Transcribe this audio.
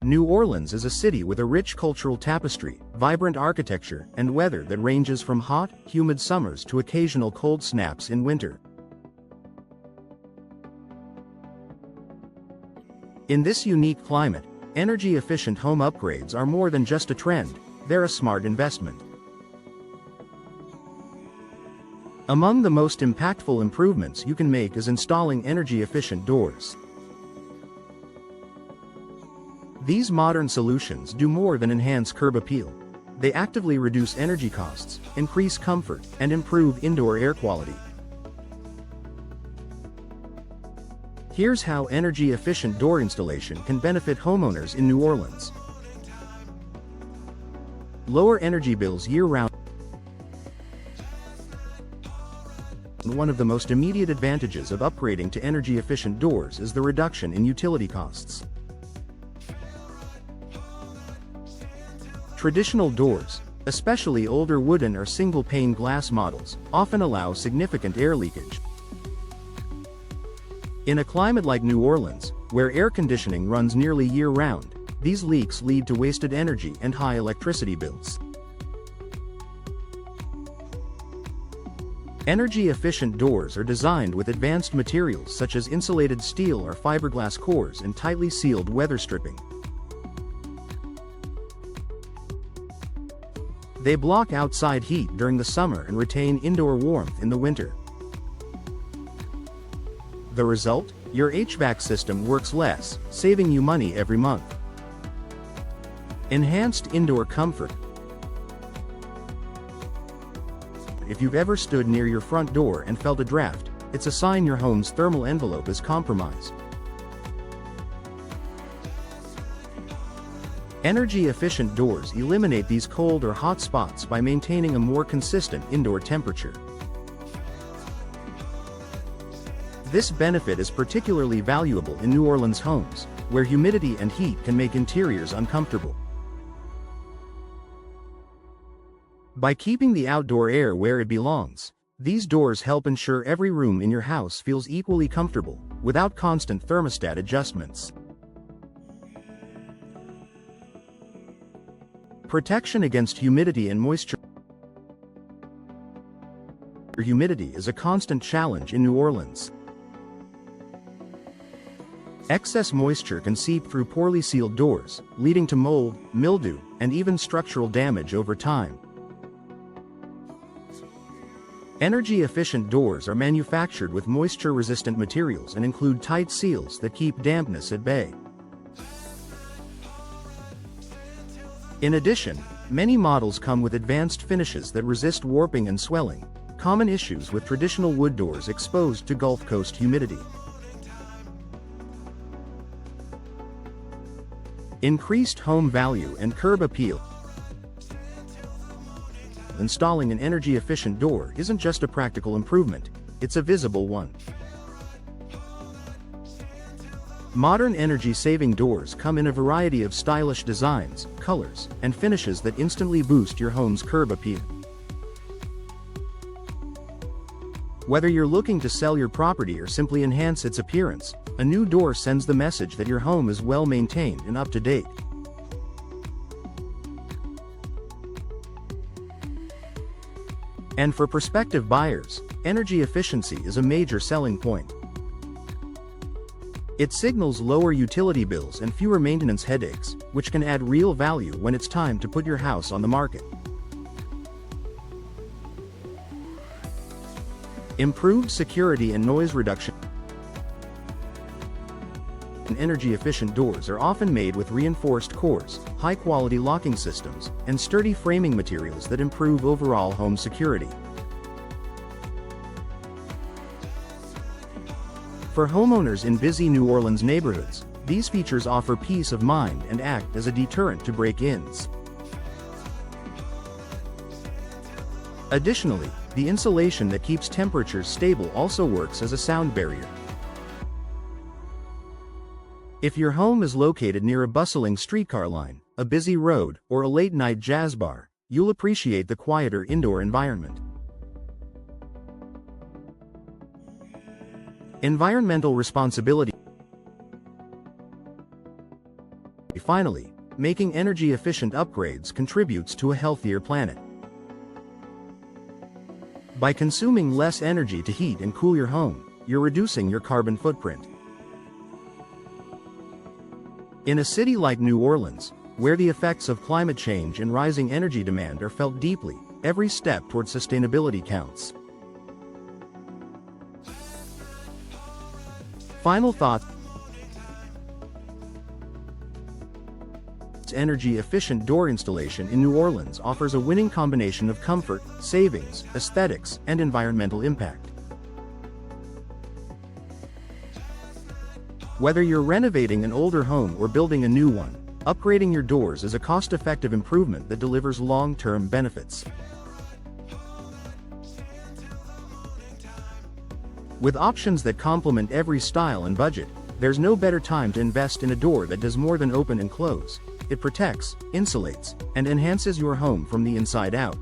New Orleans is a city with a rich cultural tapestry, vibrant architecture, and weather that ranges from hot, humid summers to occasional cold snaps in winter. In this unique climate, energy-efficient home upgrades are more than just a trend, they're a smart investment. Among the most impactful improvements you can make is installing energy-efficient doors. These modern solutions do more than enhance curb appeal. They actively reduce energy costs, increase comfort, and improve indoor air quality. Here's how energy-efficient door installation can benefit homeowners in New Orleans. Lower energy bills year-round. One of the most immediate advantages of upgrading to energy-efficient doors is the reduction in utility costs. Traditional doors, especially older wooden or single-pane glass models, often allow significant air leakage. In a climate like New Orleans, where air conditioning runs nearly year-round, these leaks lead to wasted energy and high electricity bills. Energy-efficient doors are designed with advanced materials such as insulated steel or fiberglass cores and tightly sealed weather stripping. They block outside heat during the summer and retain indoor warmth in the winter. The result? Your HVAC system works less, saving you money every month. Enhanced indoor comfort. If you've ever stood near your front door and felt a draft, it's a sign your home's thermal envelope is compromised. Energy-efficient doors eliminate these cold or hot spots by maintaining a more consistent indoor temperature. This benefit is particularly valuable in New Orleans homes, where humidity and heat can make interiors uncomfortable. By keeping the outdoor air where it belongs, these doors help ensure every room in your house feels equally comfortable, without constant thermostat adjustments. Protection against humidity and moisture. Humidity is a constant challenge in New Orleans. Excess moisture can seep through poorly sealed doors, leading to mold, mildew, and even structural damage over time. Energy-efficient doors are manufactured with moisture-resistant materials and include tight seals that keep dampness at bay. In addition, many models come with advanced finishes that resist warping and swelling, common issues with traditional wood doors exposed to Gulf Coast humidity. Increased home value and curb appeal. Installing an energy-efficient door isn't just a practical improvement, it's a visible one. Modern energy-saving doors come in a variety of stylish designs, colors, and finishes that instantly boost your home's curb appeal. Whether you're looking to sell your property or simply enhance its appearance, a new door sends the message that your home is well maintained and up to date. And for prospective buyers, energy efficiency is a major selling point. It signals lower utility bills and fewer maintenance headaches, which can add real value when it's time to put your house on the market. Improved security and noise reduction. Energy-efficient doors are often made with reinforced cores, high-quality locking systems, and sturdy framing materials that improve overall home security. For homeowners in busy New Orleans neighborhoods, these features offer peace of mind and act as a deterrent to break-ins. Additionally, the insulation that keeps temperatures stable also works as a sound barrier. If your home is located near a bustling streetcar line, a busy road, or a late-night jazz bar, you'll appreciate the quieter indoor environment. Environmental responsibility. finally, making energy-efficient upgrades contributes to a healthier planet. By consuming less energy to heat and cool your home, you're reducing your carbon footprint. In a city like New Orleans, where the effects of climate change and rising energy demand are felt deeply, every step toward sustainability counts. Final thoughts. Energy-efficient door installation in New Orleans offers a winning combination of comfort, savings, aesthetics, and environmental impact. Whether you're renovating an older home or building a new one, upgrading your doors is a cost-effective improvement that delivers long-term benefits. With options that complement every style and budget, there's no better time to invest in a door that does more than open and close. It protects, insulates, and enhances your home from the inside out.